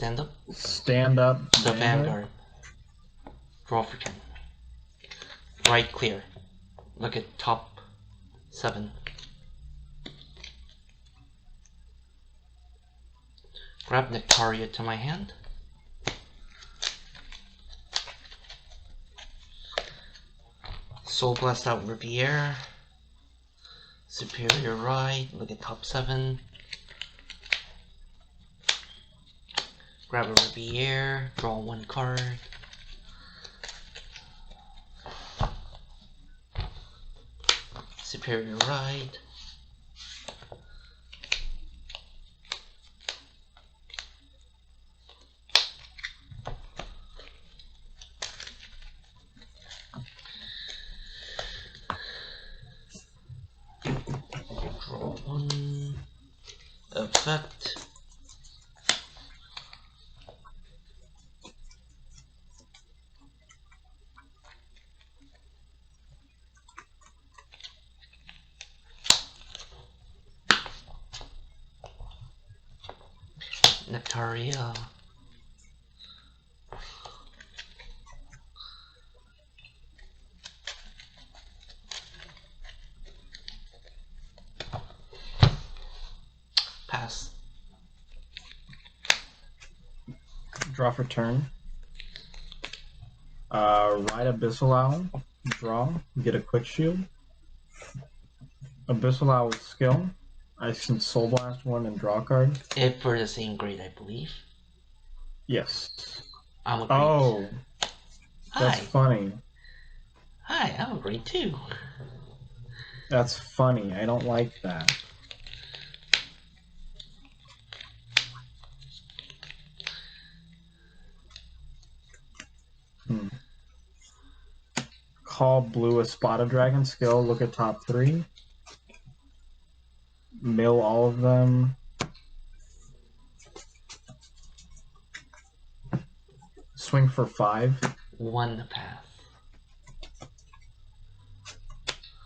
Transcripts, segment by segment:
Stand up. Stand up. The Vanguard. Draw for turn. Right clear. Look at top 7. Grab Nectaria to my hand. Soul Blast out Riviere. Superior right. Look at top 7. Grab a Riviere. Draw 1 card. Superior right. Draw 1. Effect. Nectaria. Pass. Draw for turn. Ride Abyssal Owl. Draw. Get a quick shield. Abyssal Owl with skill. I can Soul Blast 1 and draw a card. If for the same grade, I believe. Yes. I'm a grade. Oh. That's Hi. funny. Hi, I'm a grade 2. That's funny. I don't like that. Call blue a Spotted Dragon skill. Look at top 3. Mill all of them. Swing for 5. 1 path.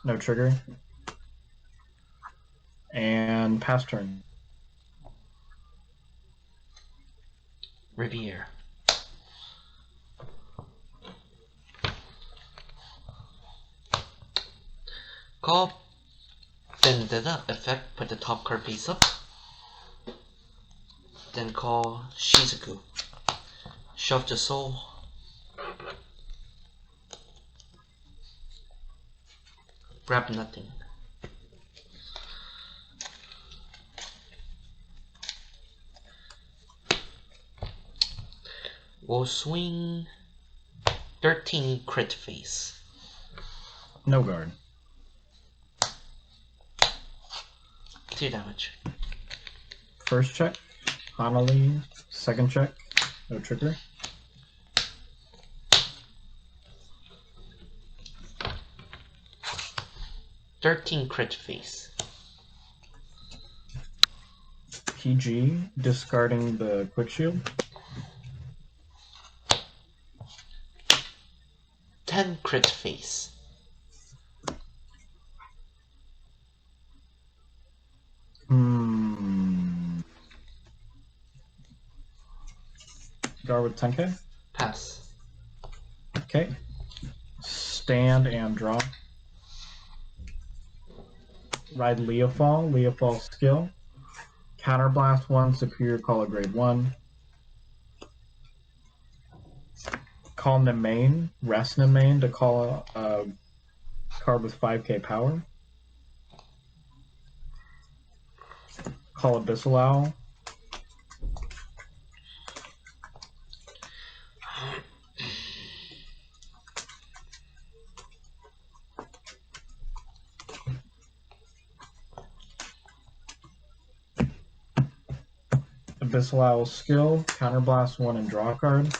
No trigger. And pass turn. Riviere. Call Vendetta effect, put the top card face up. Then call Shizuku. Shove the soul. Grab nothing. We'll swing 13 crit face. No guard. 2 damage. First check. Hanali. Second check. No trigger. Crit face. PG. Discarding the quick shield. 10 crit face. Guard with 10k. Pass. Okay. Stand and draw. Ride Leofall. Leofall skill. Counterblast 1. Superior call a grade 1. Call Nemain. Rest Nemain to call a card with 5k power. Call Abyssal Owl. Abyssal Owl skill, Counterblast 1 and draw a card.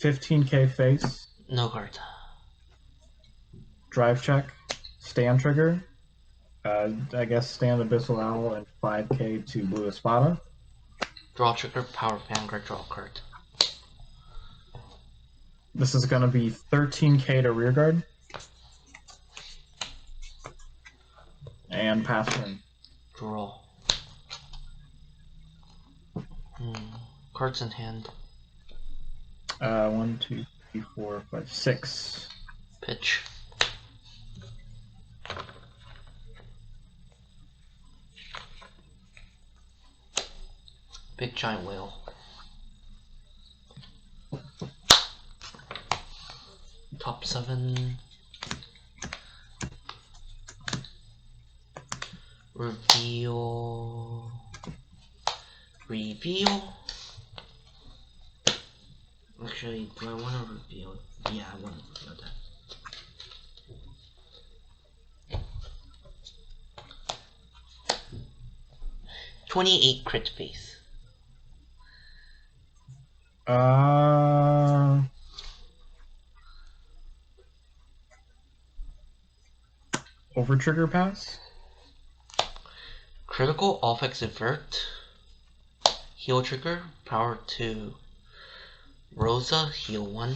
$15k face. No card. Drive check. Stand trigger. I guess stand Abyssal Owl and 5k to Blue Espada. Draw trigger, power Vanguard, draw card. This is going to be 13k to rearguard. And pass turn. Draw. Cards in hand. 1, 2, 3, 4, 5, 6. Pitch. Big giant whale. Top 7. Reveal. Reveal. Actually, do I want to reveal it? Yeah, I want to reveal that. 28 crit face. Over trigger pass. Critical offensive vert. Heal trigger. Power 2. Rosa, heal 1.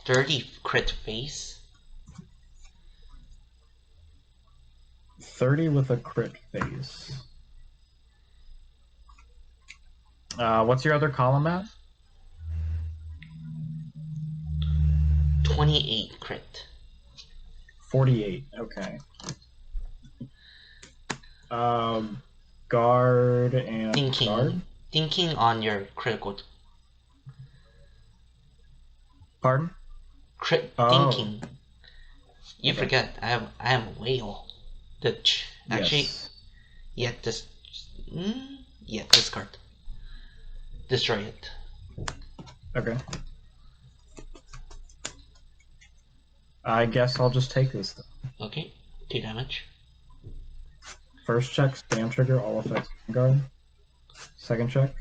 Dirty crit face. 30 with a crit face. What's your other column at? 28 crit. 48. Okay. Guard and Thinking. guard. Thinking on your critical. Pardon? Thinking. You Okay. forget. I am a whale. Actually, Yes. discard. Destroy it. Okay. I guess I'll just take this then. Okay, 2 damage. First check, stand trigger, all effects Vanguard. Second check.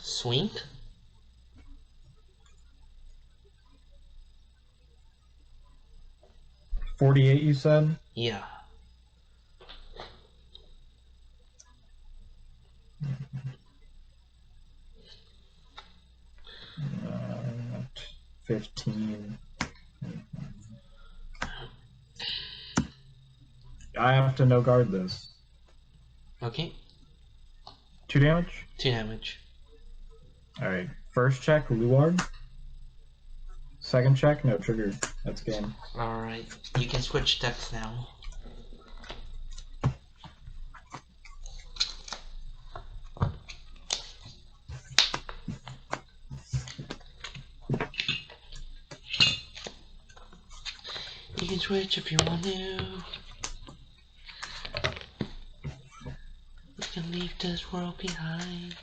Swing. $48, you said? Yeah. Uh, 15. I have to no guard this. Okay, 2 damage? 2 damage. Alright. First check, Luard. Second check, no trigger. That's game. Alright, you can switch decks now. You can switch if you want to. You can leave this world behind.